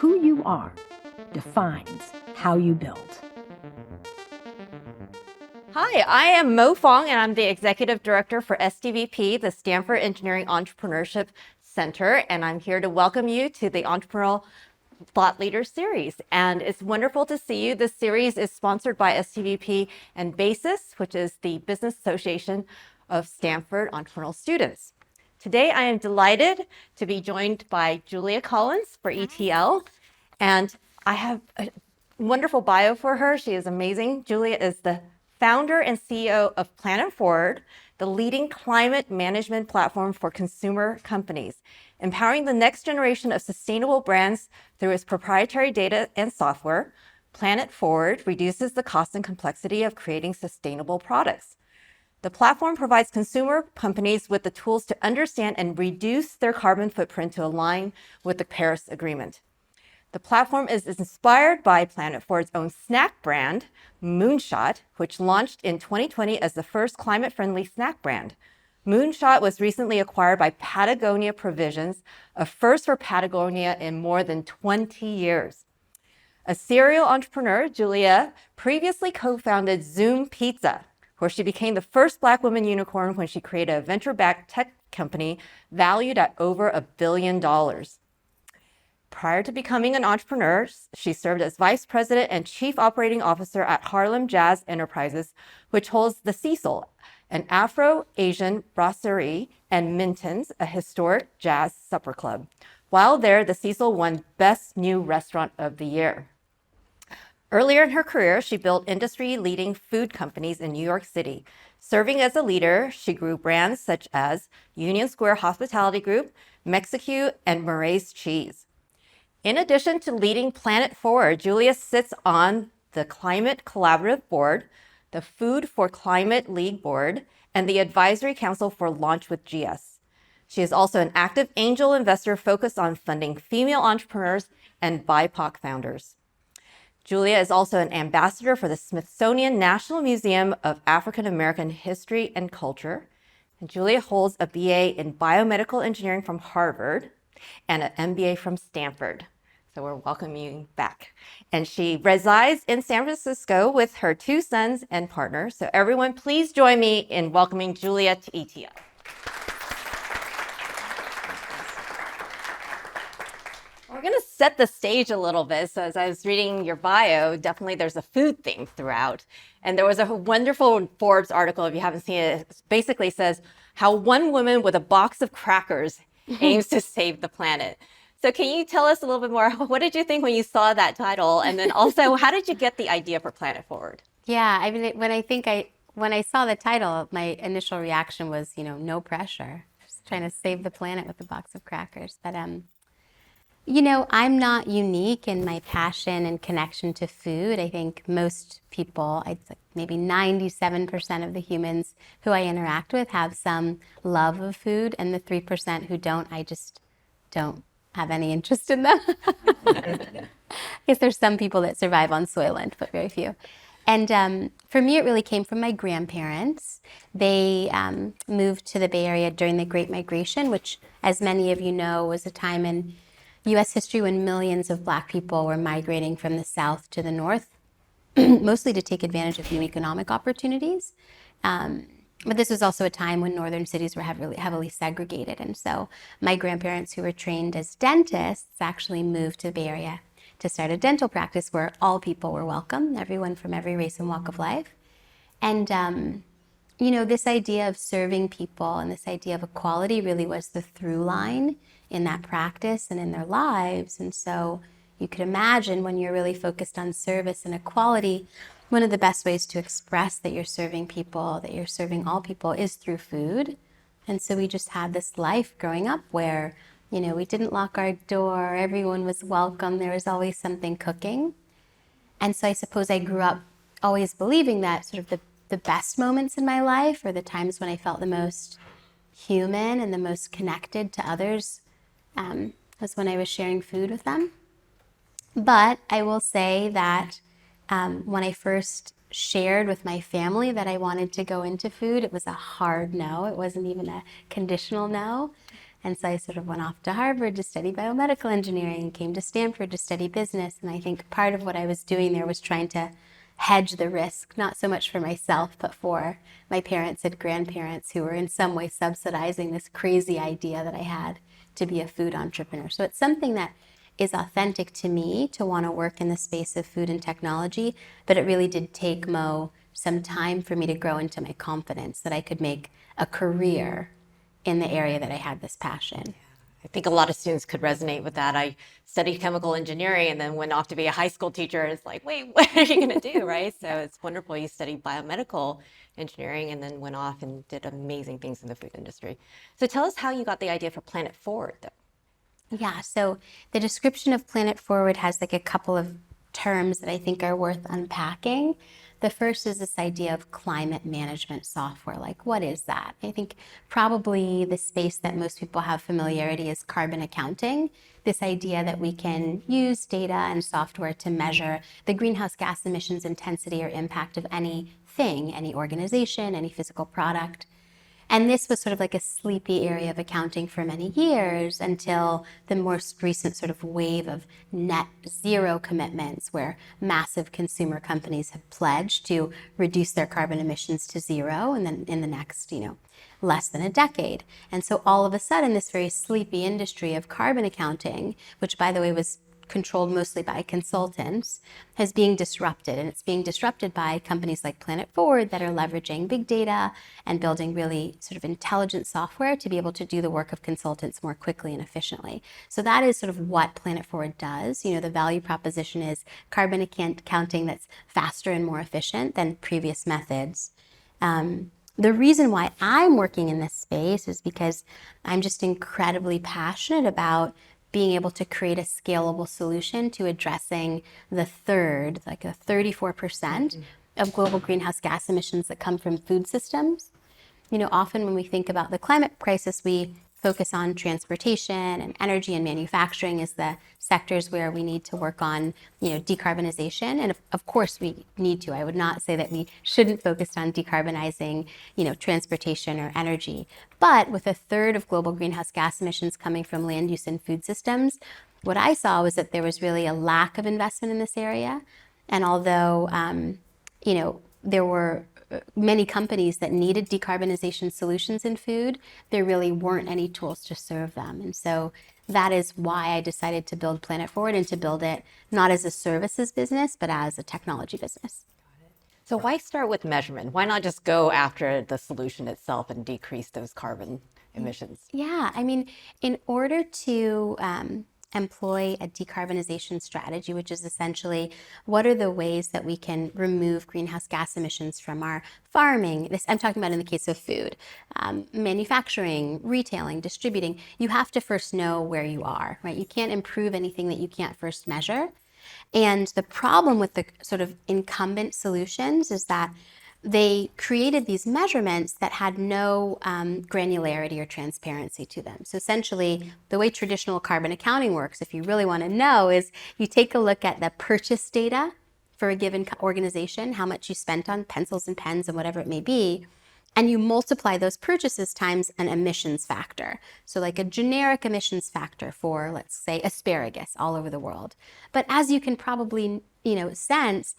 Who you are defines how you build. Hi, I am Mo Fong, and I'm the Executive Director for STVP, the Stanford Engineering Entrepreneurship Center, and I'm here to welcome you to the Entrepreneurial Thought Leader Series. And it's wonderful to see you. This series is sponsored by STVP and BASIS, which is the Business Association of Stanford Entrepreneurial Students. Today, I am delighted to be joined by Julia Collins for ETL, and I have a wonderful bio for her. She is amazing. Julia is the founder and CEO of Planet FWD, the leading climate management platform for consumer companies, empowering the next generation of sustainable brands through its proprietary data and software. Planet FWD reduces the cost and complexity of creating sustainable products. The platform provides consumer companies with the tools to understand and reduce their carbon footprint to align with the Paris Agreement. The platform is inspired by Planet FWD's own snack brand, Moonshot, which launched in 2020 as the first climate-friendly snack brand. Moonshot was recently acquired by Patagonia Provisions, a first for Patagonia in more than 20 years. A serial entrepreneur, Julia previously co-founded Zoom Pizza, where she became the first Black woman unicorn when she created a venture-backed tech company valued at over $1 billion. Prior to becoming an entrepreneur, she served as vice president and chief operating officer at Harlem Jazz Enterprises, which holds the Cecil, an Afro-Asian brasserie, and Minton's, a historic jazz supper club. While there, the Cecil won Best New Restaurant of the Year. Earlier in her career, she built industry-leading food companies in New York City. Serving as a leader, she grew brands such as Union Square Hospitality Group, Mexique, and Murray's Cheese. In addition to leading Planet FWD, Julia sits on the Climate Collaborative Board, the Food for Climate League Board, and the Advisory Council for Launch with GS. She is also an active angel investor focused on funding female entrepreneurs and BIPOC founders. Julia is also an ambassador for the Smithsonian National Museum of African American History and Culture. And Julia holds a BA in biomedical engineering from Harvard and an MBA from Stanford. So we're welcoming you back. And she resides in San Francisco with her 2 sons and partner. So everyone, please join me in welcoming Julia to ETL. We're going to set the stage a little bit. So as I was reading your bio, definitely there's a food theme throughout. And there was a wonderful Forbes article, if you haven't seen it, it basically says how one woman with a box of crackers aims to save the planet. So can you tell us a little bit more? What did you think when you saw that title? And then also, how did you get the idea for Planet FWD? Yeah, I mean, when I saw the title, my initial reaction was, no pressure. Just trying to save the planet with a box of crackers. But, I'm not unique in my passion and connection to food. I think most people, I'd say maybe 97% of the humans who I interact with have some love of food, and the 3% who don't, I just don't have any interest in them. I guess there's some people that survive on Soylent, but very few. And for me, it really came from my grandparents. They moved to the Bay Area during the Great Migration, which, as many of you know, was a time in U.S. history when millions of Black people were migrating from the South to the North, mostly to take advantage of new economic opportunities. But this was also a time when northern cities were heavily segregated. And so my grandparents, who were trained as dentists, actually moved to the Bay Area to start a dental practice where all people were welcome, everyone from every race and walk of life. And, this idea of serving people and this idea of equality really was the through line in that practice and in their lives. And so you could imagine when you're really focused on service and equality, one of the best ways to express that you're serving people, that you're serving all people, is through food. And so we just had this life growing up where, we didn't lock our door, everyone was welcome, there was always something cooking. And so I suppose I grew up always believing that sort of the best moments in my life, or the times when I felt the most human and the most connected to others, was when I was sharing food with them. But I will say that when I first shared with my family that I wanted to go into food, it was a hard no. It wasn't even a conditional no. And so I sort of went off to Harvard to study biomedical engineering, came to Stanford to study business. And I think part of what I was doing there was trying to hedge the risk, not so much for myself, but for my parents and grandparents who were in some way subsidizing this crazy idea that I had to be a food entrepreneur. So it's something that is authentic to me to want to work in the space of food and technology, but it really did take Mo some time for me to grow into my confidence that I could make a career in the area that I had this passion. I think a lot of students could resonate with that. I studied chemical engineering and then went off to be a high school teacher. And it's like, wait, what are you going to do, right? So it's wonderful you studied biomedical engineering and then went off and did amazing things in the food industry. So tell us how you got the idea for Planet Forward, though. Yeah, so the description of Planet Forward has like a couple of terms that I think are worth unpacking. The first is this idea of climate management software. Like, what is that? I think probably the space that most people have familiarity is carbon accounting. This idea that we can use data and software to measure the greenhouse gas emissions intensity or impact of anything, any organization, any physical product. And this was sort of like a sleepy area of accounting for many years until the most recent sort of wave of net zero commitments where massive consumer companies have pledged to reduce their carbon emissions to zero and then in the next, less than a decade. And so all of a sudden, this very sleepy industry of carbon accounting, which by the way was controlled mostly by consultants, is being disrupted. And it's being disrupted by companies like Planet Forward that are leveraging big data and building really sort of intelligent software to be able to do the work of consultants more quickly and efficiently. So that is sort of what Planet Forward does. The value proposition is carbon accounting that's faster and more efficient than previous methods. The reason why I'm working in this space is because I'm just incredibly passionate about being able to create a scalable solution to addressing the third, like a 34% of global greenhouse gas emissions that come from food systems. Often when we think about the climate crisis, we focus on transportation and energy and manufacturing as the sectors where we need to work on, decarbonization. And of course we need to. I would not say that we shouldn't focus on decarbonizing, transportation or energy. But with a third of global greenhouse gas emissions coming from land use and food systems, what I saw was that there was really a lack of investment in this area. And although, there were many companies that needed decarbonization solutions in food, there really weren't any tools to serve them. And so that is why I decided to build Planet Forward and to build it not as a services business, but as a technology business. So why start with measurement? Why not just go after the solution itself and decrease those carbon emissions? Yeah, in order to employ a decarbonization strategy, which is essentially what are the ways that we can remove greenhouse gas emissions from our farming. This I'm talking about in the case of food, manufacturing, retailing, distributing. You have to first know where you are, right? You can't improve anything that you can't first measure. And the problem with the sort of incumbent solutions is that they created these measurements that had no granularity or transparency to them. So essentially, the way traditional carbon accounting works, if you really want to know, is you take a look at the purchase data for a given organization, how much you spent on pencils and pens and whatever it may be, and you multiply those purchases times an emissions factor. So like a generic emissions factor for, let's say, asparagus all over the world. But as you can probably sense,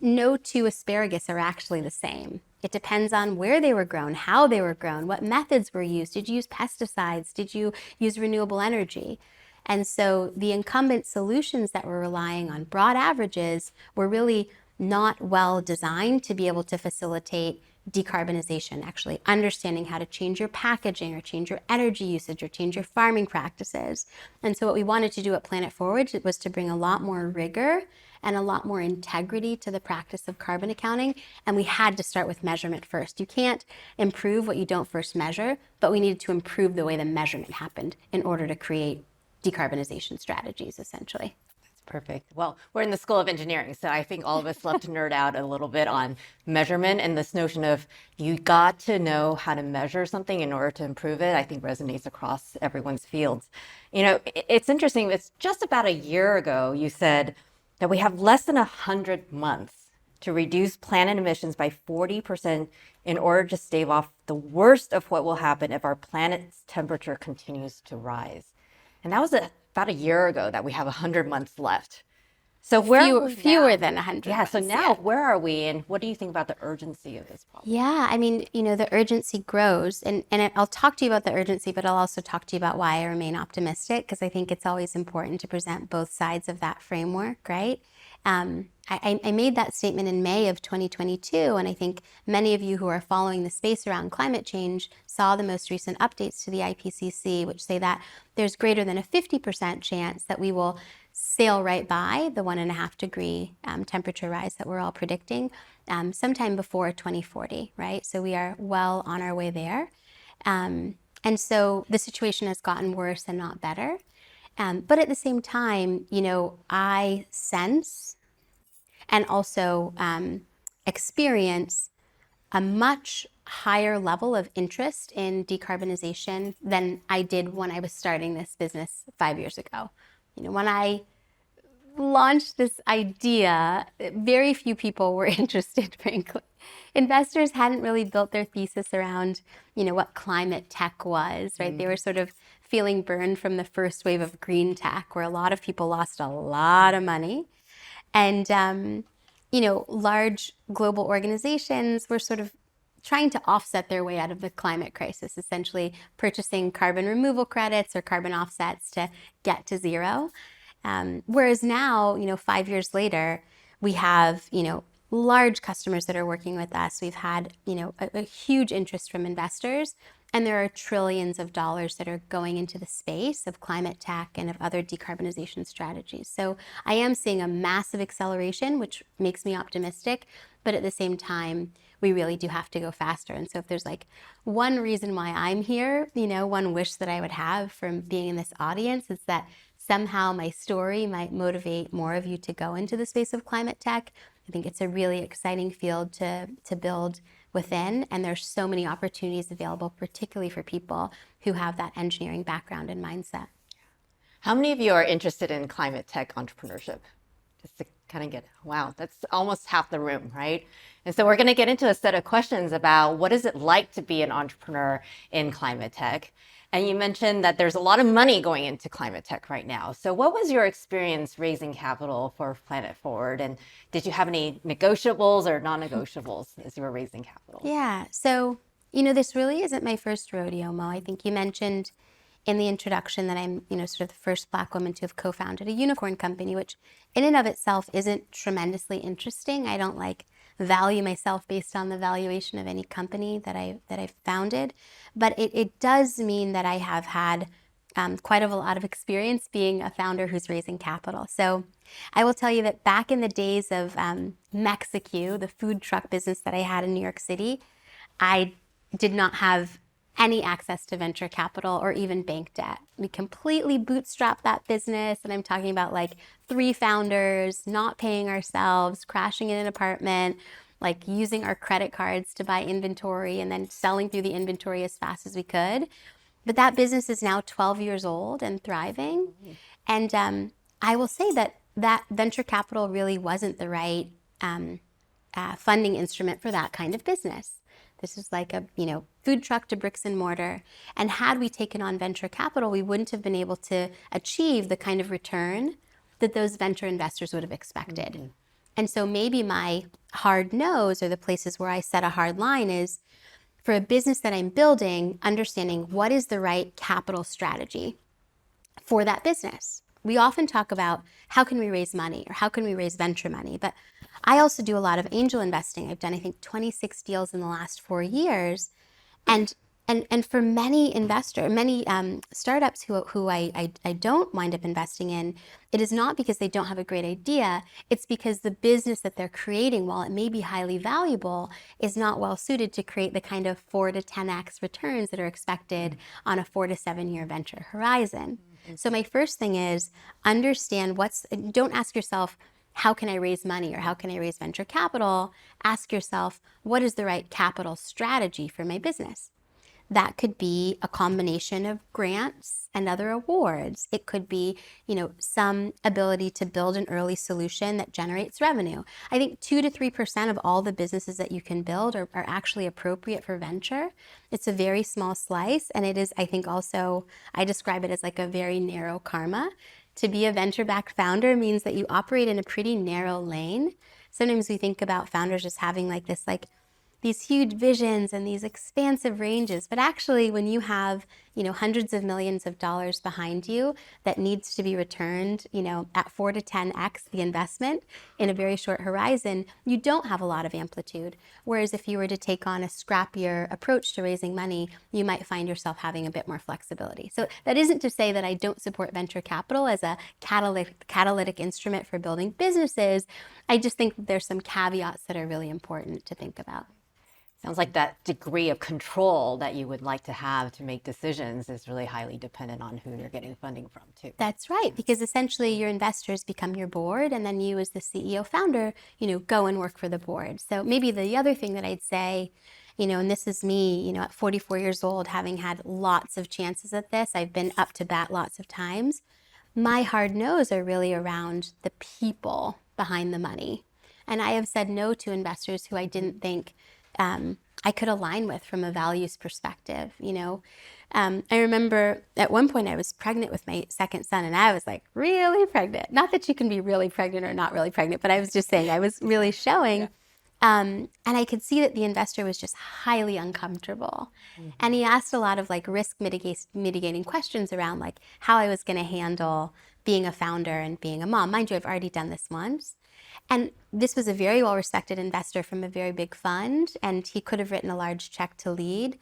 no two asparagus are actually the same. It depends on where they were grown, how they were grown, what methods were used. Did you use pesticides? Did you use renewable energy? And so the incumbent solutions that were relying on broad averages were really not well designed to be able to facilitate decarbonization, actually understanding how to change your packaging or change your energy usage or change your farming practices. And so what we wanted to do at Planet Forward was to bring a lot more rigor and a lot more integrity to the practice of carbon accounting. And we had to start with measurement first. You can't improve what you don't first measure, but we needed to improve the way the measurement happened in order to create decarbonization strategies, essentially. Perfect. Well, we're in the School of Engineering, so I think all of us love to nerd out a little bit on measurement, and this notion of you got to know how to measure something in order to improve it, I think resonates across everyone's fields. It's interesting. It's just about a year ago you said that we have less than 100 months to reduce planet emissions by 40% in order to stave off the worst of what will happen if our planet's temperature continues to rise. And that was about a year ago that we have 100 months left. So fewer than 100 Yeah, months. so now where are we, and what do you think about the urgency of this problem? Yeah, I mean, the urgency grows, and I'll talk to you about the urgency, but I'll also talk to you about why I remain optimistic, because I think it's always important to present both sides of that framework, right? I made that statement in May of 2022, and I think many of you who are following the space around climate change saw the most recent updates to the IPCC, which say that there's greater than a 50% chance that we will sail right by the 1.5 degree temperature rise that we're all predicting sometime before 2040, right? So we are well on our way there. And so the situation has gotten worse and not better. But at the same time, I sense and also experience a much higher level of interest in decarbonization than I did when I was starting this business 5 years ago. When I launched this idea, very few people were interested, frankly. Investors hadn't really built their thesis around, what climate tech was, right? They were sort of feeling burned from the first wave of green tech, where a lot of people lost a lot of money. And, large global organizations were sort of trying to offset their way out of the climate crisis, essentially purchasing carbon removal credits or carbon offsets to get to zero. Whereas now, 5 years later, we have, large customers that are working with us. We've had, a huge interest from investors, and there are trillions of dollars that are going into the space of climate tech and of other decarbonization strategies. So I am seeing a massive acceleration, which makes me optimistic, but at the same time, we really do have to go faster. And so if there's one reason why I'm here, one wish that I would have from being in this audience is that somehow my story might motivate more of you to go into the space of climate tech. I think it's a really exciting field to build within, and there's so many opportunities available, particularly for people who have that engineering background and mindset. How many of you are interested in climate tech entrepreneurship? Just to kind of get, wow, that's almost half the room, right? And so we're going to get into a set of questions about what is it like to be an entrepreneur in climate tech. And you mentioned that there's a lot of money going into climate tech right now. So what was your experience raising capital for Planet Forward? And did you have any negotiables or non-negotiables as you were raising capital? Yeah, so, this really isn't my first rodeo, Mo. I think you mentioned in the introduction that I'm, sort of the first Black woman to have co-founded a unicorn company, which in and of itself isn't tremendously interesting. I don't value myself based on the valuation of any company that I've founded, but it does mean that I have had quite a lot of experience being a founder who's raising capital. So I will tell you that back in the days of Mexico, the food truck business that I had in New York City, I did not have any access to venture capital or even bank debt. We completely bootstrapped that business, and I'm talking about 3 founders, not paying ourselves, crashing in an apartment, using our credit cards to buy inventory and then selling through the inventory as fast as we could. But that business is now 12 years old and thriving. Mm-hmm. And I will say that venture capital really wasn't the right funding instrument for that kind of business. This is like a, food truck to bricks and mortar. And had we taken on venture capital, we wouldn't have been able to achieve the kind of return that those venture investors would have expected. Mm-hmm. And so maybe my hard nose, or the places where I set a hard line, is for a business that I'm building, understanding what is the right capital strategy for that business. We often talk about how can we raise money or how can we raise venture money, but I also do a lot of angel investing. I've done, I think, 26 deals in the last 4 years. And for many startups who I don't wind up investing in, it is not because they don't have a great idea. It's because the business that they're creating, while it may be highly valuable, is not well suited to create the kind of 4 to 10x returns that are expected on a 4 to 7 year venture horizon. Mm-hmm. So my first thing is understand don't ask yourself, how can I raise money or how can I raise venture capital? Ask yourself, what is the right capital strategy for my business? that could be a combination of grants and other awards. It could be, some ability to build an early solution that generates revenue. I think 2 to 3% of all the businesses that you can build are actually appropriate for venture. It's a very small slice, and it is, I think, also, I describe it as like a very narrow karma. To be a venture-backed founder means that you operate in a pretty narrow lane. Sometimes we think about founders just having these huge visions and these expansive ranges. But actually, when you have, hundreds of millions of dollars behind you that needs to be returned, at 4 to 10x the investment in a very short horizon, you don't have a lot of amplitude. Whereas if you were to take on a scrappier approach to raising money, you might find yourself having a bit more flexibility. So that isn't to say that I don't support venture capital as a catalytic instrument for building businesses. I just think there's some caveats that are really important to think about. Sounds like that degree of control that you would like to have to make decisions is really highly dependent on who you're getting funding from, too. That's right, because essentially your investors become your board, and then you as the CEO founder, go and work for the board. So maybe the other thing that I'd say, and this is me, at 44 years old, having had lots of chances at this, I've been up to bat lots of times. My hard no's are really around the people behind the money. And I have said no to investors who I didn't think I could align with from a values perspective. I remember at one point I was pregnant with my second son, and I was like really pregnant. Not that you can be really pregnant or not really pregnant, but I was just saying I was really showing. Yeah. And I could see that the investor was just highly uncomfortable. Mm-hmm. And he asked a lot of risk mitigating questions around how I was going to handle being a founder and being a mom. Mind you, I've already done this once. And this was a very well-respected investor from a very big fund, and he could have written a large check to lead.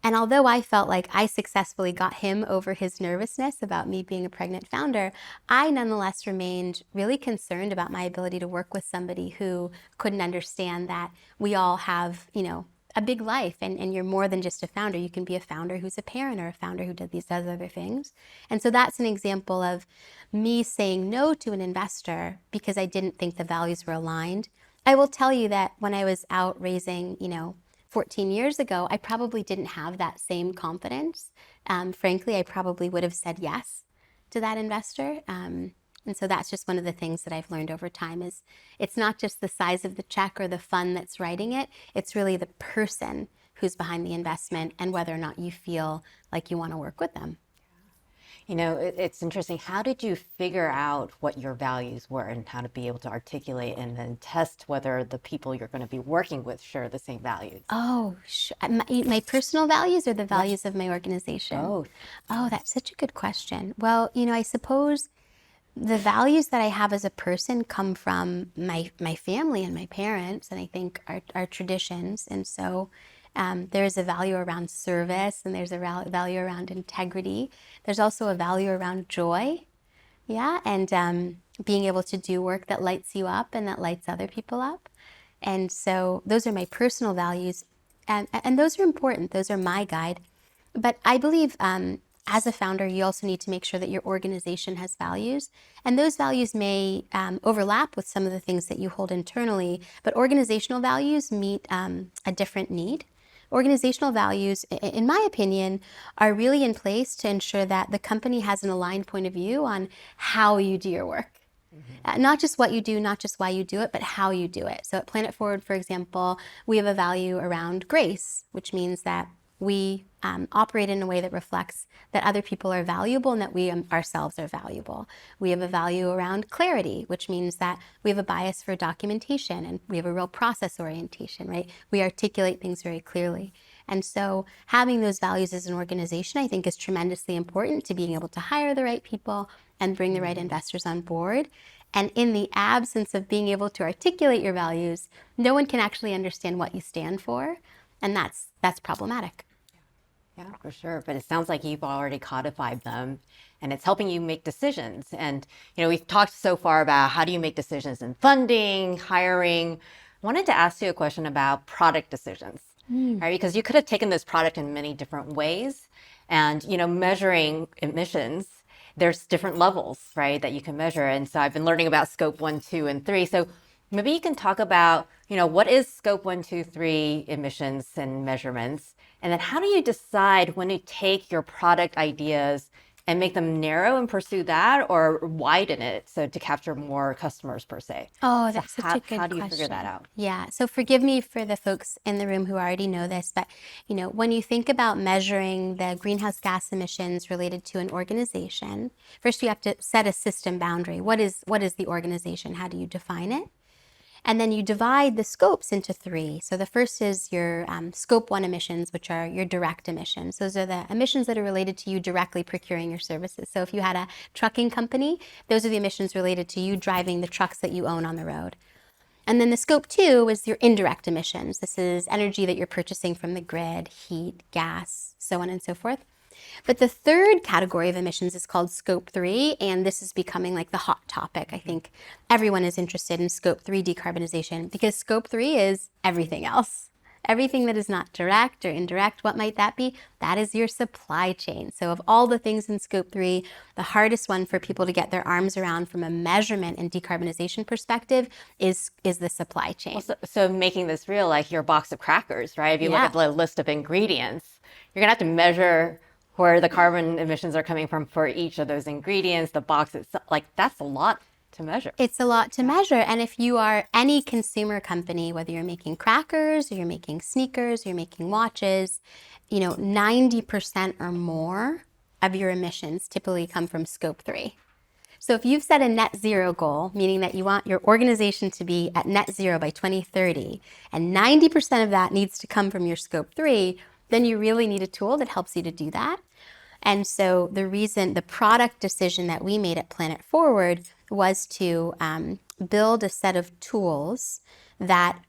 And although I felt like I successfully got him over his nervousness about me being a pregnant founder, I nonetheless remained really concerned about my ability to work with somebody who couldn't understand that we all have, a big life, and you're more than just a founder. You can be a founder who's a parent or a founder who does other things. And so that's an example of me saying no to an investor because I didn't think the values were aligned. I will tell you that when I was out raising, 14 years ago, I probably didn't have that same confidence. Frankly, I probably would have said yes to that investor. And so that's just one of the things that I've learned over time is it's not just the size of the check or the fund that's writing it. It's really the person who's behind the investment and whether or not you feel like you want to work with them. It's interesting. How did you figure out what your values were and how to be able to articulate and then test whether the people you're going to be working with share the same values? Oh, my personal values or the values of my organization? Both. Oh, that's such a good question. Well, I suppose the values that I have as a person come from my family and my parents, and I think our traditions. And so there's a value around service, and there's a value around integrity. There's also a value around joy, and being able to do work that lights you up and that lights other people up. And so those are my personal values, and those are important. Those are my guide. But I believe as a founder, you also need to make sure that your organization has values. And those values may overlap with some of the things that you hold internally, but organizational values meet a different need. Organizational values, in my opinion, are really in place to ensure that the company has an aligned point of view on how you do your work. Mm-hmm. Not just what you do, not just why you do it, but how you do it. So at Planet FWD, for example, we have a value around grace, which means that we operate in a way that reflects that other people are valuable and that we ourselves are valuable. We have a value around clarity, which means that we have a bias for documentation and we have a real process orientation, right? We articulate things very clearly. And so having those values as an organization, I think, is tremendously important to being able to hire the right people and bring the right investors on board. And in the absence of being able to articulate your values, no one can actually understand what you stand for. And that's problematic. Yeah, for sure. But it sounds like you've already codified them and it's helping you make decisions. And, we've talked so far about how do you make decisions in funding, hiring. I wanted to ask you a question about product decisions, right? Because you could have taken this product in many different ways and, measuring emissions, there's different levels, right, that you can measure. And so I've been learning about scope 1, 2, and 3. So Maybe you can talk about, what is scope 1, 2, 3 emissions and measurements? And then how do you decide when to take your product ideas and make them narrow and pursue that, or widen it so to capture more customers per se? Oh, So that's such how, a good how do you figure that question. out? Yeah. So forgive me for the folks in the room who already know this, but when you think about measuring the greenhouse gas emissions related to an organization, first you have to set a system boundary. What is the organization? How do you define it? And then you divide the scopes into three. So the first is your scope 1 emissions, which are your direct emissions. Those are the emissions that are related to you directly procuring your services. So if you had a trucking company, those are the emissions related to you driving the trucks that you own on the road. And then the scope 2 is your indirect emissions. This is energy that you're purchasing from the grid, heat, gas, so on and so forth. But the third category of emissions is called scope 3, and this is becoming like the hot topic. I think everyone is interested in scope 3 decarbonization because scope 3 is everything else. Everything that is not direct or indirect, what might that be? That is your supply chain. So of all the things in scope 3, the hardest one for people to get their arms around from a measurement and decarbonization perspective is the supply chain. Well, so making this real, like your box of crackers, right? If you look at the list of ingredients, you're gonna have to measure where the carbon emissions are coming from for each of those ingredients, the box itself. Like that's a lot to measure. It's a lot to measure. And if you are any consumer company, whether you're making crackers or you're making sneakers, or you're making watches, 90% or more of your emissions typically come from scope 3. So if you've set a net zero goal, meaning that you want your organization to be at net zero by 2030, and 90% of that needs to come from your scope 3, then you really need a tool that helps you to do that. And so the product decision that we made at Planet Forward was to build a set of tools that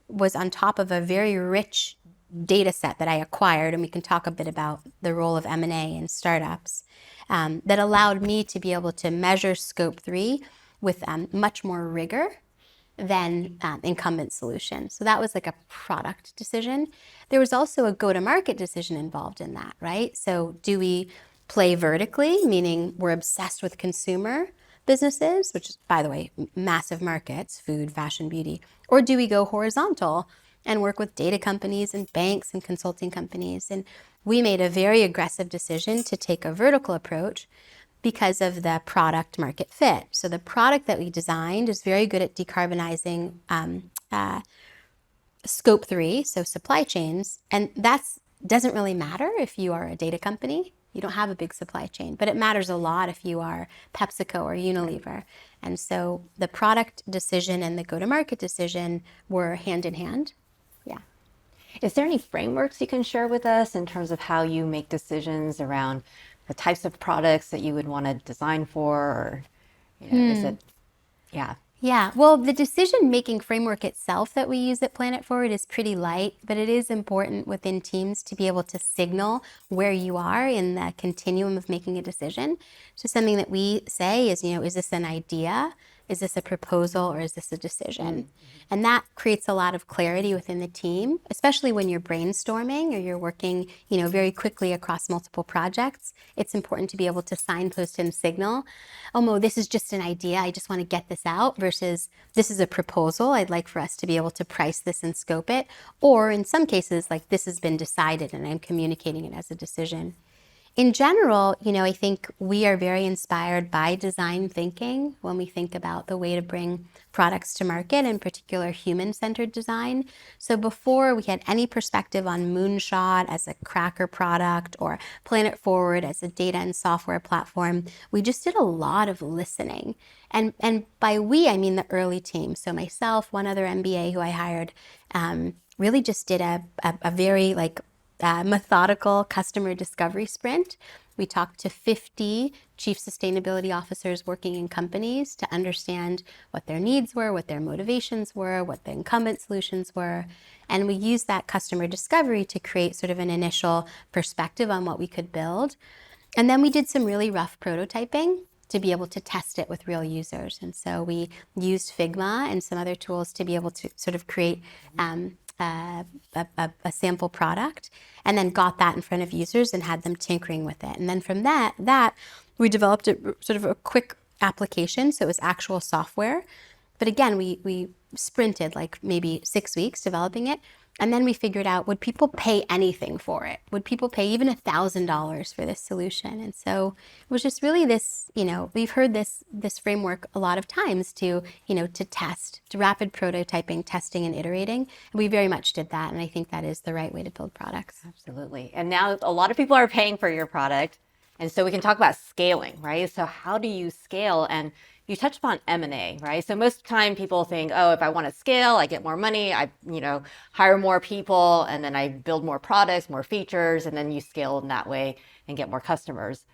was on top of a very rich data set that I acquired, and we can talk a bit about the role of M&A in startups, that allowed me to be able to measure scope 3 with much more rigor than incumbent solutions. So that was like a product decision. There was also a go-to-market decision involved in that, right? So do we play vertically, meaning we're obsessed with consumer businesses, which is, by the way, massive markets, food, fashion, beauty, or do we go horizontal and work with data companies and banks and consulting companies? And we made a very aggressive decision to take a vertical approach because of the product market fit. So the product that we designed is very good at decarbonizing scope 3, so supply chains. And that doesn't really matter if you are a data company. You don't have a big supply chain, but it matters a lot if you are PepsiCo or Unilever. And so the product decision and the go-to-market decision were hand in hand. Yeah. Is there any frameworks you can share with us in terms of how you make decisions around the types of products that you would want to design for, or is it, yeah. Yeah, well, the decision-making framework itself that we use at Planet Forward is pretty light, but it is important within teams to be able to signal where you are in the continuum of making a decision. So something that we say is, is this an idea? Is this a proposal, or is this a decision? And that creates a lot of clarity within the team, especially when you're brainstorming or you're working, very quickly across multiple projects. It's important to be able to signpost and signal, oh, Mo, this is just an idea. I just want to get this out, versus this is a proposal. I'd like for us to be able to price this and scope it. Or in some cases, like this has been decided and I'm communicating it as a decision. In general, I think we are very inspired by design thinking when we think about the way to bring products to market, in particular human-centered design. So before we had any perspective on Moonshot as a cracker product or Planet Forward as a data and software platform, we just did a lot of listening. And by we, I mean the early team. So myself, one other MBA who I hired, really just did a very methodical customer discovery sprint. We talked to 50 chief sustainability officers working in companies to understand what their needs were, what their motivations were, what the incumbent solutions were. And we used that customer discovery to create sort of an initial perspective on what we could build. And then we did some really rough prototyping to be able to test it with real users. And so we used Figma and some other tools to be able to sort of create a sample product, and then got that in front of users and had them tinkering with it. And then from that we developed sort of a quick application. So it was actual software But again, we sprinted like maybe 6 weeks developing it. And then we figured out, would people pay anything for it? Would people pay even $1,000 for this solution? And so it was just really this, we've heard this framework a lot of times to test, to rapid prototyping, testing, and iterating. And we very much did that. And I think that is the right way to build products. Absolutely. And now a lot of people are paying for your product. And so we can talk about scaling, right? So how do you scale? And you touched upon M&A, right? So most of the time people think, oh, if I want to scale, I get more money, I hire more people, and then I build more products, more features, and then you scale in that way and get more customers.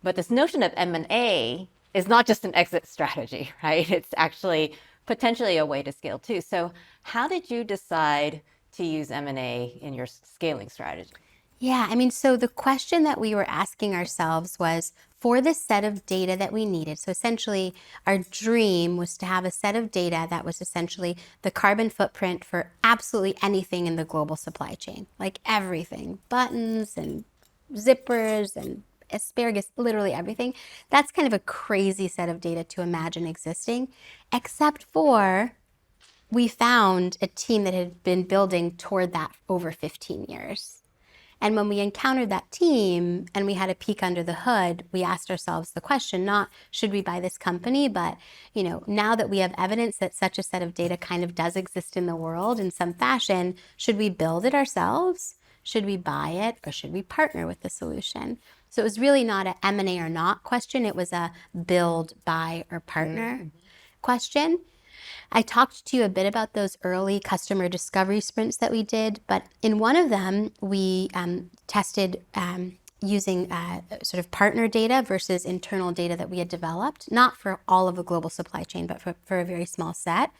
But this notion of M&A is not just an exit strategy, right? It's actually potentially a way to scale too. So how did you decide to use M&A in your scaling strategy? Yeah, so the question that we were asking ourselves was, for this set of data that we needed, so essentially our dream was to have a set of data that was essentially the carbon footprint for absolutely anything in the global supply chain, like everything, buttons and zippers and asparagus, literally everything. That's kind of a crazy set of data to imagine existing, except for we found a team that had been building toward that over 15 years. And when we encountered that team and we had a peek under the hood, we asked ourselves the question, not should we buy this company, but now that we have evidence that such a set of data kind of does exist in the world in some fashion, should we build it ourselves? Should we buy it, or should we partner with the solution? So it was really not a M&A or not question. It was a build, buy, or partner question. I talked to you a bit about those early customer discovery sprints that we did, but in one of them, we tested using sort of partner data versus internal data that we had developed, not for all of the global supply chain, but for a very small set.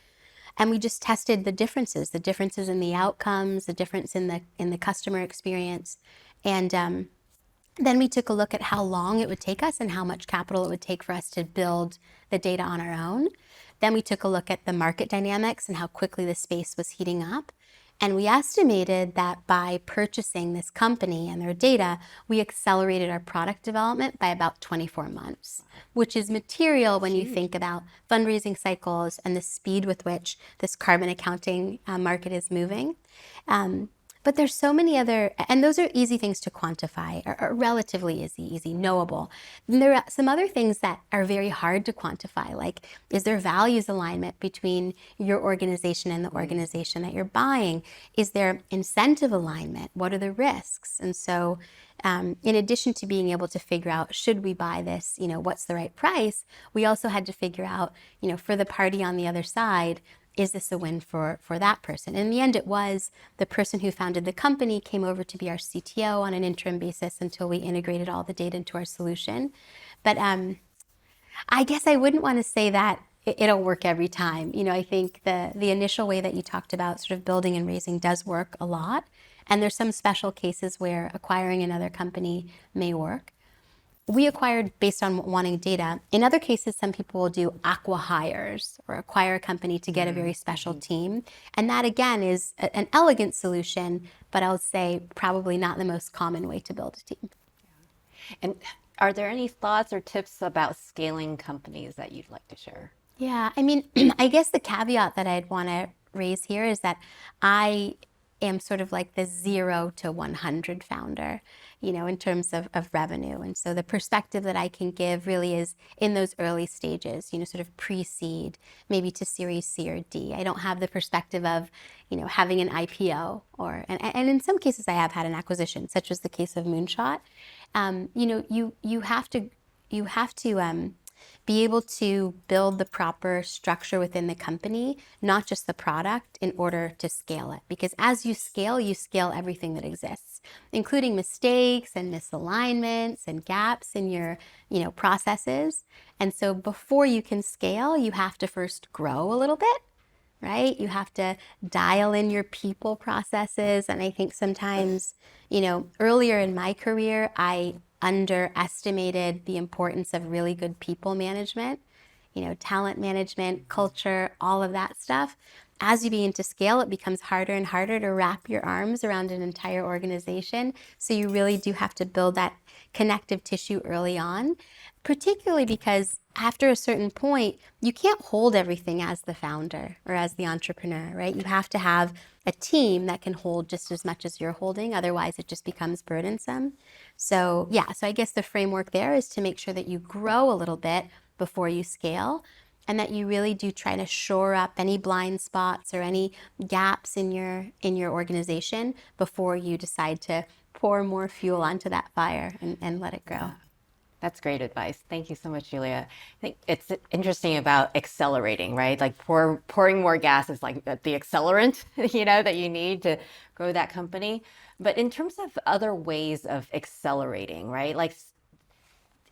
And we just tested the differences in the outcomes, the difference in the customer experience. And then we took a look at how long it would take us and how much capital it would take for us to build the data on our own. Then we took a look at the market dynamics and how quickly the space was heating up. And we estimated that by purchasing this company and their data, we accelerated our product development by about 24 months, which is material when you think about fundraising cycles and the speed with which this carbon accounting market is moving. But there's so many other, and those are easy things to quantify, or relatively easy, knowable. And there are some other things that are very hard to quantify, like is there values alignment between your organization and the organization that you're buying? Is there incentive alignment? What are the risks? And so in addition to being able to figure out, should we buy this, what's the right price? We also had to figure out, for the party on the other side, is this a win for that person? In the end, it was. The person who founded the company came over to be our CTO on an interim basis until we integrated all the data into our solution. But I guess I wouldn't want to say that it'll work every time. I think the initial way that you talked about sort of building and raising does work a lot. And there's some special cases where acquiring another company may work. We acquired based on wanting data. In other cases, some people will do acqui-hires or acquire a company to get a very special team. And that, again, is an elegant solution, but I would say probably not the most common way to build a team. And are there any thoughts or tips about scaling companies that you'd like to share? Yeah, I guess the caveat that I'd want to raise here is that I am sort of like the 0 to 100 founder, in terms of revenue. And so the perspective that I can give really is in those early stages, sort of pre-seed, maybe to Series C or D. I don't have the perspective of, having an IPO and in some cases I have had an acquisition, such as the case of Moonshot. You have to be able to build the proper structure within the company, not just the product, in order to scale it. Because as you scale everything that exists, including mistakes and misalignments and gaps in your, processes. And so before you can scale, you have to first grow a little bit, right? You have to dial in your people processes. And I think sometimes, earlier in my career, I underestimated the importance of really good people management, talent management, culture, all of that stuff. as you begin to scale, it becomes harder and harder to wrap your arms around an entire organization. So you really do have to build that connective tissue early on, particularly because after a certain point, you can't hold everything as the founder or as the entrepreneur, right? You have to have a team that can hold just as much as you're holding. Otherwise, it just becomes burdensome. So yeah, so I guess the framework there is to make sure that you grow a little bit before you scale, and that you really do try to shore up any blind spots or any gaps in your organization before you decide to pour more fuel onto that fire and let it grow. That's great advice. Thank you so much, Julia. I think it's interesting about accelerating, right? Like pouring more gas is like the accelerant, that you need to grow that company. But in terms of other ways of accelerating, right? Like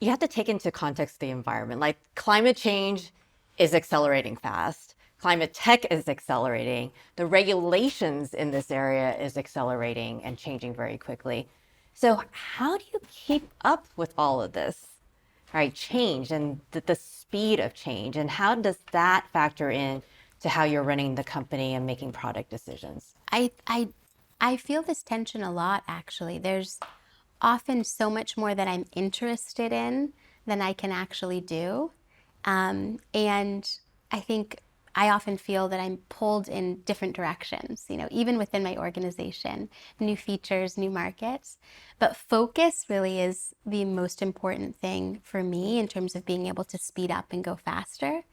you have to take into context the environment. Like climate change is accelerating fast. Climate tech is accelerating. The regulations in this area is accelerating and changing very quickly. So how do you keep up with all of this, right? Change and the speed of change, and how does that factor in to how you're running the company and making product decisions? I feel this tension a lot, actually. There's often so much more that I'm interested in than I can actually do. And I think I often feel that I'm pulled in different directions, even within my organization, new features, new markets. But focus really is the most important thing for me in terms of being able to speed up and go faster.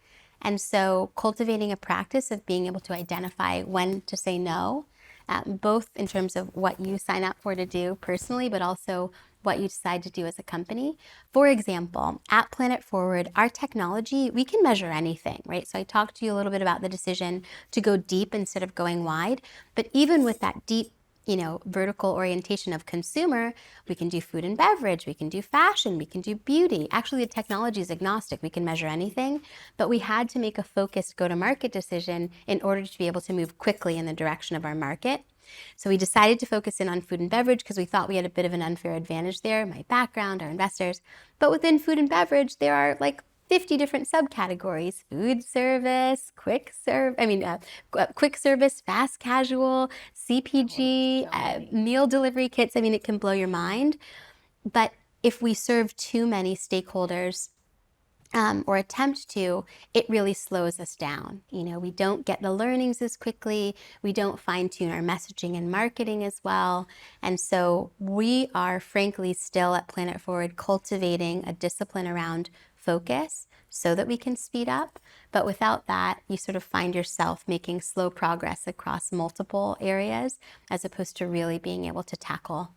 And so cultivating a practice of being able to identify when to say no, both in terms of what you sign up for to do personally, but also what you decide to do as a company. For example, at Planet FWD, our technology, we can measure anything, right? So I talked to you a little bit about the decision to go deep instead of going wide, but even with that deep, vertical orientation of consumer, we can do food and beverage, we can do fashion, we can do beauty. Actually, the technology is agnostic. We can measure anything, but we had to make a focused go-to-market decision in order to be able to move quickly in the direction of our market. So we decided to focus in on food and beverage because we thought we had a bit of an unfair advantage there, my background, our investors. But within food and beverage, there are like 50 different subcategories: food service, quick service, fast casual, CPG, meal delivery kits. It can blow your mind. But if we serve too many stakeholders, or attempt to, it really slows us down. We don't get the learnings as quickly. We don't fine tune our messaging and marketing as well. And so we are frankly still at Planet FWD cultivating a discipline around focus so that we can speed up. But without that, you sort of find yourself making slow progress across multiple areas as opposed to really being able to tackle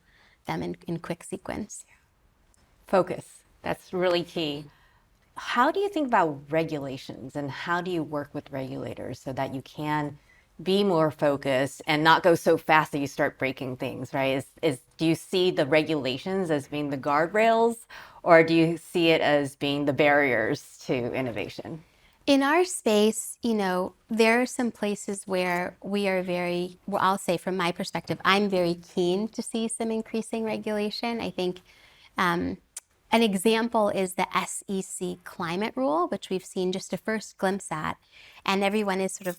them in quick sequence. Focus, that's really key. How do you think about regulations, and how do you work with regulators so that you can be more focused and not go so fast that you start breaking things, right? Do you see the regulations as being the guardrails, or do you see it as being the barriers to innovation? In our space, there are some places where we are I'll say from my perspective, I'm very keen to see some increasing regulation. I think an example is the SEC climate rule, which we've seen just a first glimpse at, and everyone is sort of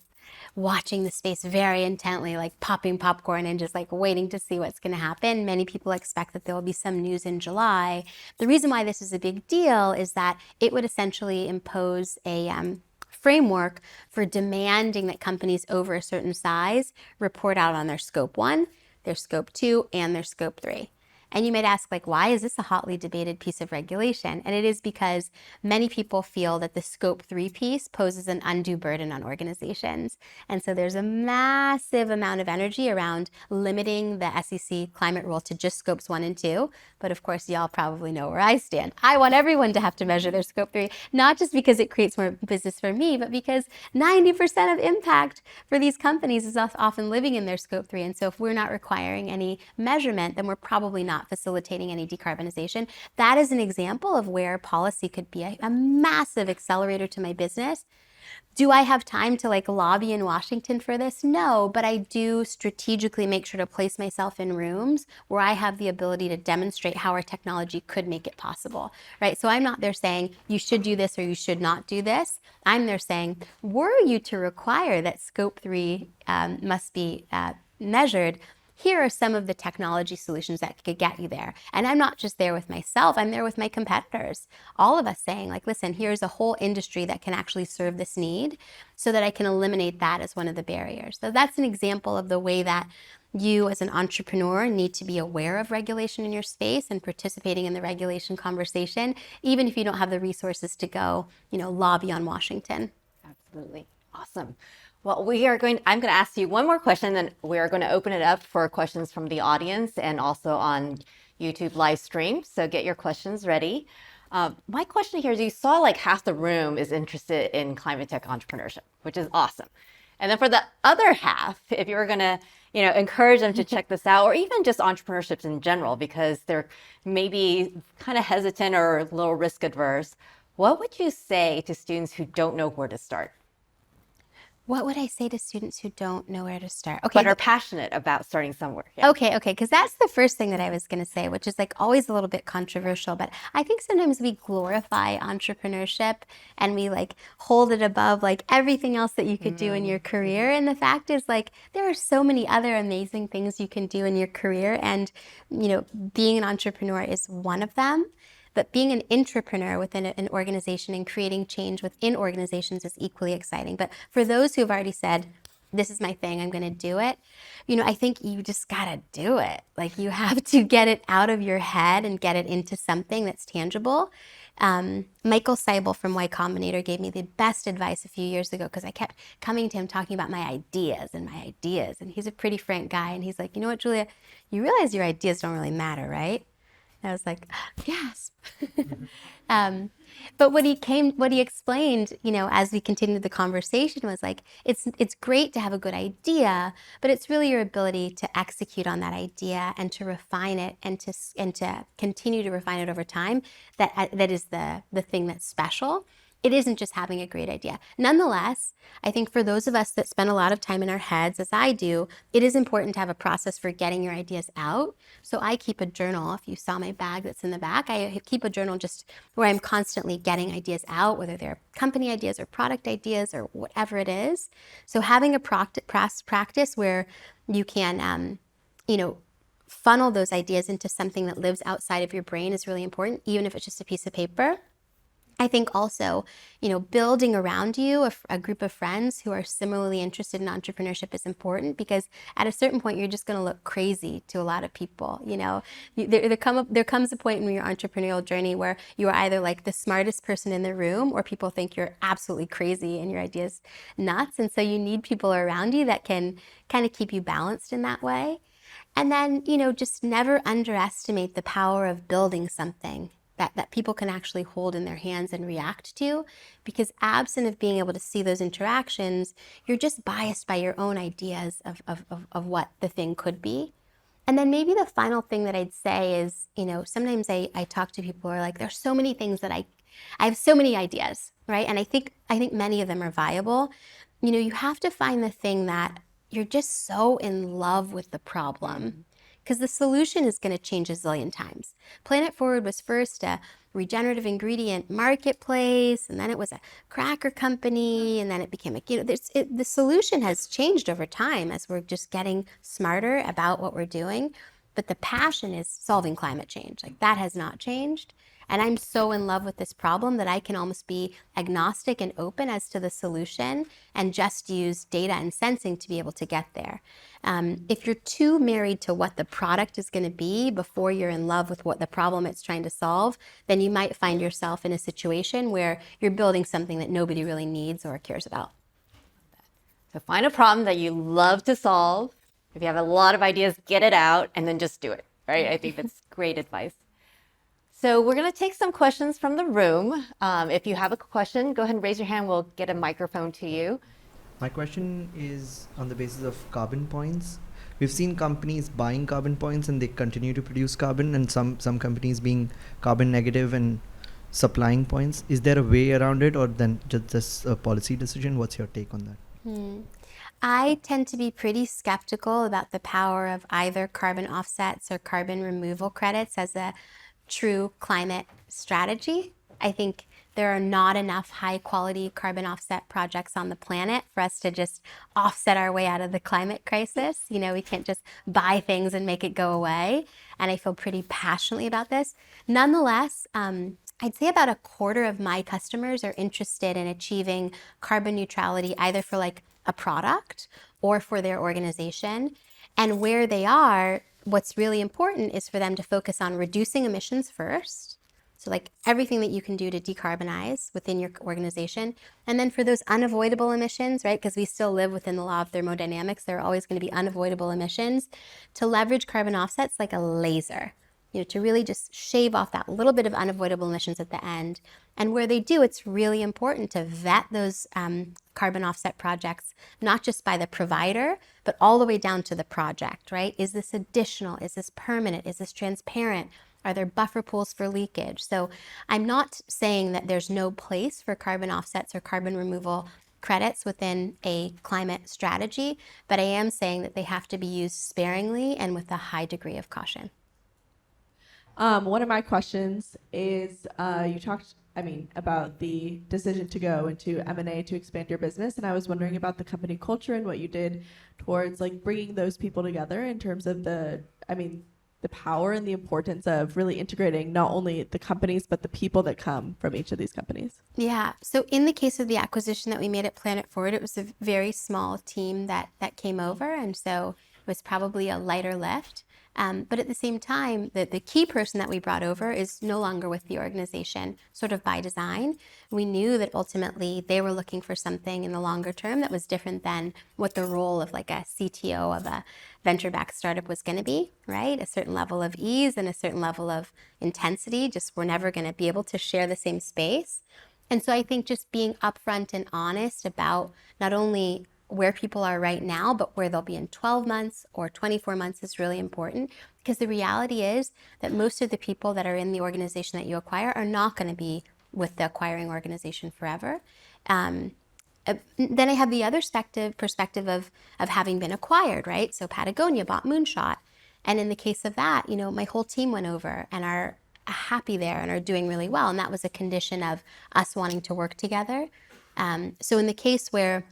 watching the space very intently, like popping popcorn and just like waiting to see what's going to happen. Many people expect that there will be some news in July. The reason why this is a big deal is that it would essentially impose a framework for demanding that companies over a certain size report out on their scope 1, their scope 2, and their scope 3. And you might ask, why is this a hotly debated piece of regulation? And it is because many people feel that the scope 3 piece poses an undue burden on organizations. And so there's a massive amount of energy around limiting the SEC climate rule to just scopes 1 and 2. But of course, y'all probably know where I stand. I want everyone to have to measure their scope 3, not just because it creates more business for me, but because 90% of impact for these companies is often living in their scope 3. And so if we're not requiring any measurement, then we're probably not facilitating any decarbonization. That is an example of where policy could be a massive accelerator to my business. Do I have time to like lobby in Washington for this? No, but I do strategically make sure to place myself in rooms where I have the ability to demonstrate how our technology could make it possible, right? So I'm not there saying you should do this or you should not do this. I'm there saying, were you to require that scope 3 must be measured, here are some of the technology solutions that could get you there. And I'm not just there with myself, I'm there with my competitors. All of us saying like, listen, here's a whole industry that can actually serve this need so that I can eliminate that as one of the barriers. So that's an example of the way that you as an entrepreneur need to be aware of regulation in your space and participating in the regulation conversation, even if you don't have the resources to go, lobby on Washington. Absolutely. Awesome. Well, I'm going to ask you one more question, then we are going to open it up for questions from the audience and also on YouTube live stream. So get your questions ready. My question here is, you saw like half the room is interested in climate tech entrepreneurship, which is awesome. And then for the other half, if you were going to, encourage them to check this out, or even just entrepreneurships in general, because they're maybe kind of hesitant or a little risk adverse, what would you say to students who don't know where to start? What would I say to students who don't know where to start? Okay, but are passionate about starting somewhere. Yeah. Okay, because that's the first thing that I was going to say, which is like always a little bit controversial, but I think sometimes we glorify entrepreneurship and we like hold it above like everything else that you could do in your career. And the fact is like there are so many other amazing things you can do in your career, and being an entrepreneur is one of them. But being an intrapreneur within an organization and creating change within organizations is equally exciting. But for those who have already said, this is my thing, I'm going to do it, I think you just got to do it. Like you have to get it out of your head and get it into something that's tangible. Michael Seibel from Y Combinator gave me the best advice a few years ago because I kept coming to him talking about my ideas. And he's a pretty frank guy. And he's like, you know what, Julia, you realize your ideas don't really matter, right? I was like, yes. But what he explained, as we continued the conversation was like, it's great to have a good idea, but it's really your ability to execute on that idea and to refine it and to continue to refine it over time that is the thing that's special. It isn't just having a great idea. Nonetheless, I think for those of us that spend a lot of time in our heads, as I do, it is important to have a process for getting your ideas out. So I keep a journal. If you saw my bag that's in the back, I keep a journal just where I'm constantly getting ideas out, whether they're company ideas or product ideas or whatever it is. So having a practice where you can, funnel those ideas into something that lives outside of your brain is really important, even if it's just a piece of paper. I think also, building around you a group of friends who are similarly interested in entrepreneurship is important, because at a certain point, you're just going to look crazy to a lot of people. There comes a point in your entrepreneurial journey where you are either like the smartest person in the room, or people think you're absolutely crazy and your idea's nuts. And so you need people around you that can kind of keep you balanced in that way. And then, just never underestimate the power of building something that people can actually hold in their hands and react to, because absent of being able to see those interactions, you're just biased by your own ideas of what the thing could be. And then maybe the final thing that I'd say is, sometimes I talk to people who are like, there's so many things that I have so many ideas, right? And I think many of them are viable. You have to find the thing that you're just so in love with the problem, because the solution is going to change a zillion times. Planet Forward was first a regenerative ingredient marketplace, and then it was a cracker company, and then it became the solution has changed over time as we're just getting smarter about what we're doing. But the passion is solving climate change. Like, that has not changed. And I'm so in love with this problem that I can almost be agnostic and open as to the solution and just use data and sensing to be able to get there. If you're too married to what the product is going to be before you're in love with what the problem it's trying to solve, then you might find yourself in a situation where you're building something that nobody really needs or cares about. So find a problem that you love to solve. If you have a lot of ideas, get it out and then just do it, right? I think that's great advice. So we're going to take some questions from the room. If you have a question, go ahead and raise your hand. We'll get a microphone to you. My question is on the basis of carbon points. We've seen companies buying carbon points and they continue to produce carbon, and some companies being carbon negative and supplying points. Is there a way around it, or then just a policy decision? What's your take on that? I tend to be pretty skeptical about the power of either carbon offsets or carbon removal credits as a true climate strategy. I think there are not enough high quality carbon offset projects on the planet for us to just offset our way out of the climate crisis. You know, we can't just buy things and make it go away. And I feel pretty passionately about this. Nonetheless, I'd say about a quarter of my customers are interested in achieving carbon neutrality either for like a product or for their organization. And where they are, what's really important is for them to focus on reducing emissions first. So like everything that you can do to decarbonize within your organization. And then for those unavoidable emissions, right, because we still live within the law of thermodynamics, there are always going to be unavoidable emissions, to leverage carbon offsets like a laser. You know, to really just shave off that little bit of unavoidable emissions at the end. And where they do, it's really important to vet those carbon offset projects, not just by the provider, but all the way down to the project, right? Is this additional? Is this permanent? Is this transparent? Are there buffer pools for leakage? So I'm not saying that there's no place for carbon offsets or carbon removal credits within a climate strategy, but I am saying that they have to be used sparingly and with a high degree of caution. One of my questions is, you talked, about the decision to go into M&A to expand your business, and I was wondering about the company culture and what you did towards like bringing those people together in terms of the power and the importance of really integrating not only the companies but the people that come from each of these companies. Yeah. So in the case of the acquisition that we made at Planet FWD, it was a very small team that came over, and so it was probably a lighter lift. But at the same time, the key person that we brought over is no longer with the organization, sort of by design. We knew that ultimately they were looking for something in the longer term that was different than what the role of like a CTO of a venture-backed startup was going to be, right? A certain level of ease and a certain level of intensity. Just we're never going to be able to share the same space. And so I think just being upfront and honest about not only where people are right now, but where they'll be in 12 months or 24 months is really important, because the reality is that most of the people that are in the organization that you acquire are not going to be with the acquiring organization forever. Then I have the other perspective of having been acquired, right? So Patagonia bought Moonshot. And in the case of that, you know, my whole team went over and are happy there and are doing really well. And that was a condition of us wanting to work together. So in the case where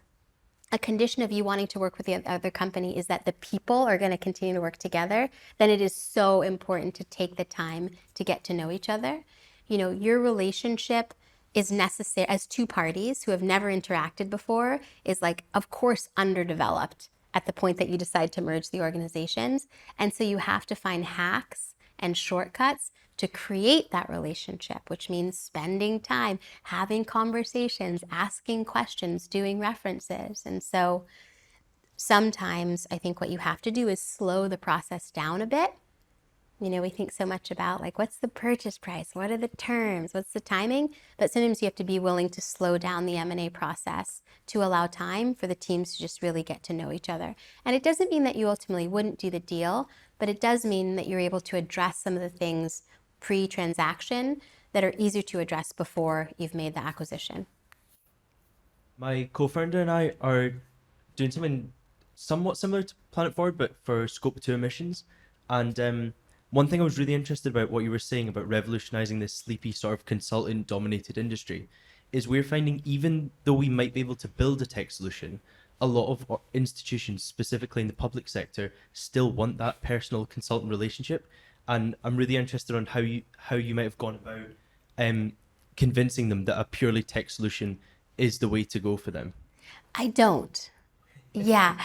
a condition of you wanting to work with the other company is that the people are going to continue to work together, then it is so important to take the time to get to know each other. You know, your relationship is necessary as two parties who have never interacted before is like, of course, underdeveloped at the point that you decide to merge the organizations. And so you have to find hacks and shortcuts to create that relationship, which means spending time, having conversations, asking questions, doing references. And so sometimes I think what you have to do is slow the process down a bit. You know, we think so much about like, what's the purchase price? What are the terms? What's the timing? But sometimes you have to be willing to slow down the M&A process to allow time for the teams to just really get to know each other. And it doesn't mean that you ultimately wouldn't do the deal, but it does mean that you're able to address some of the things pre-transaction that are easier to address before you've made the acquisition. My co-founder and I are doing something somewhat similar to Planet FWD, but for Scope 2 emissions. And one thing I was really interested about what you were saying about revolutionizing this sleepy sort of consultant-dominated industry is we're finding even though we might be able to build a tech solution, a lot of institutions, specifically in the public sector, still want that personal consultant relationship. And I'm really interested on how you might have gone about convincing them that a purely tech solution is the way to go for them. I don't. Yeah.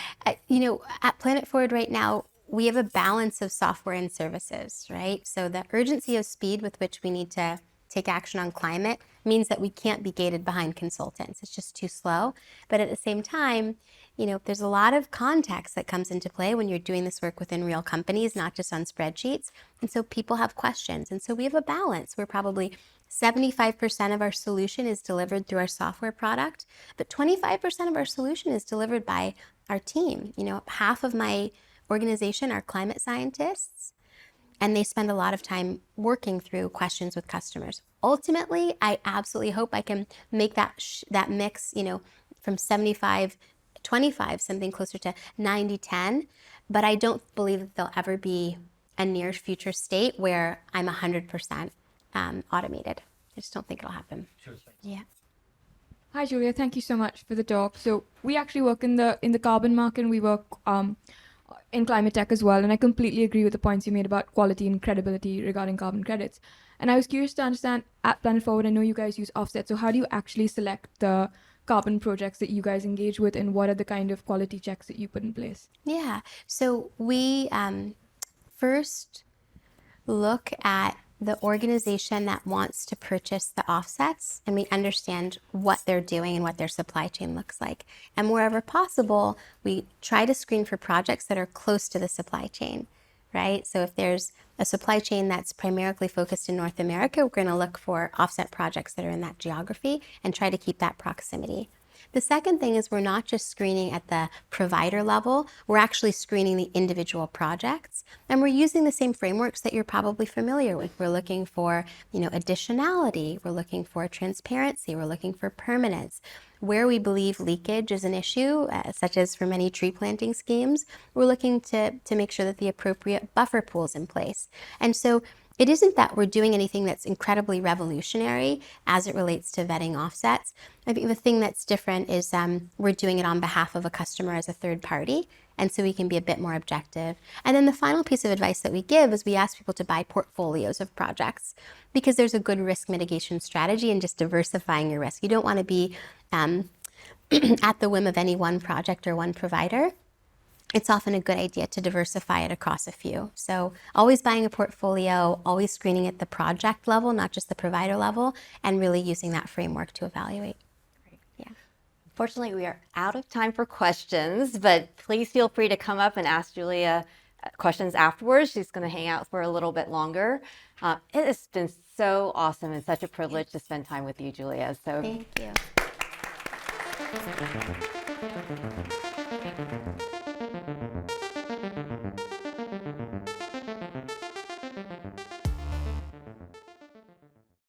You know, at Planet FWD right now, we have a balance of software and services, right? So the urgency of speed with which we need to take action on climate means that we can't be gated behind consultants. It's just too slow. But at the same time, you know, there's a lot of context that comes into play when you're doing this work within real companies, not just on spreadsheets. And so people have questions. And so we have a balance. We're probably 75% of our solution is delivered through our software product, but 25% of our solution is delivered by our team. You know, half of my organization are climate scientists. and they spend a lot of time working through questions with customers. Ultimately, I absolutely hope I can make that mix, from 75-25, something closer to 90-10, but I don't believe that there'll ever be a near future state where I'm 100% automated. I just don't think it'll happen. Sure, thanks. Yeah. Hi, Julia. Thank you so much for the talk. So we actually work in the carbon market, and we work in climate tech as well. And I completely agree with the points you made about quality and credibility regarding carbon credits. And I was curious to understand, at Planet Forward, I know you guys use offsets. So how do you actually select the carbon projects that you guys engage with, and what are the kind of quality checks that you put in place? Yeah. So we first look at the organization that wants to purchase the offsets, and we understand what they're doing and what their supply chain looks like. And wherever possible, we try to screen for projects that are close to the supply chain, right? So if there's a supply chain that's primarily focused in North America, we're going to look for offset projects that are in that geography and try to keep that proximity. The second thing is we're not just screening at the provider level, we're actually screening the individual projects, and we're using the same frameworks that you're probably familiar with. We're looking for, additionality, we're looking for transparency, we're looking for permanence. Where we believe leakage is an issue, such as for many tree planting schemes, we're looking to make sure that the appropriate buffer pool is in place. And so it isn't that we're doing anything that's incredibly revolutionary as it relates to vetting offsets. I think the thing that's different is we're doing it on behalf of a customer as a third party, and so we can be a bit more objective. And then the final piece of advice that we give is we ask people to buy portfolios of projects, because there's a good risk mitigation strategy in just diversifying your risk. You don't want to be at the whim of any one project or one provider. It's often a good idea to diversify it across a few. So always buying a portfolio, always screening at the project level, not just the provider level, and really using that framework to evaluate. Yeah. Unfortunately, we are out of time for questions, but please feel free to come up and ask Julia questions afterwards. She's going to hang out for a little bit longer. It has been so awesome and such a privilege to spend time with you, Julia. So Thank you.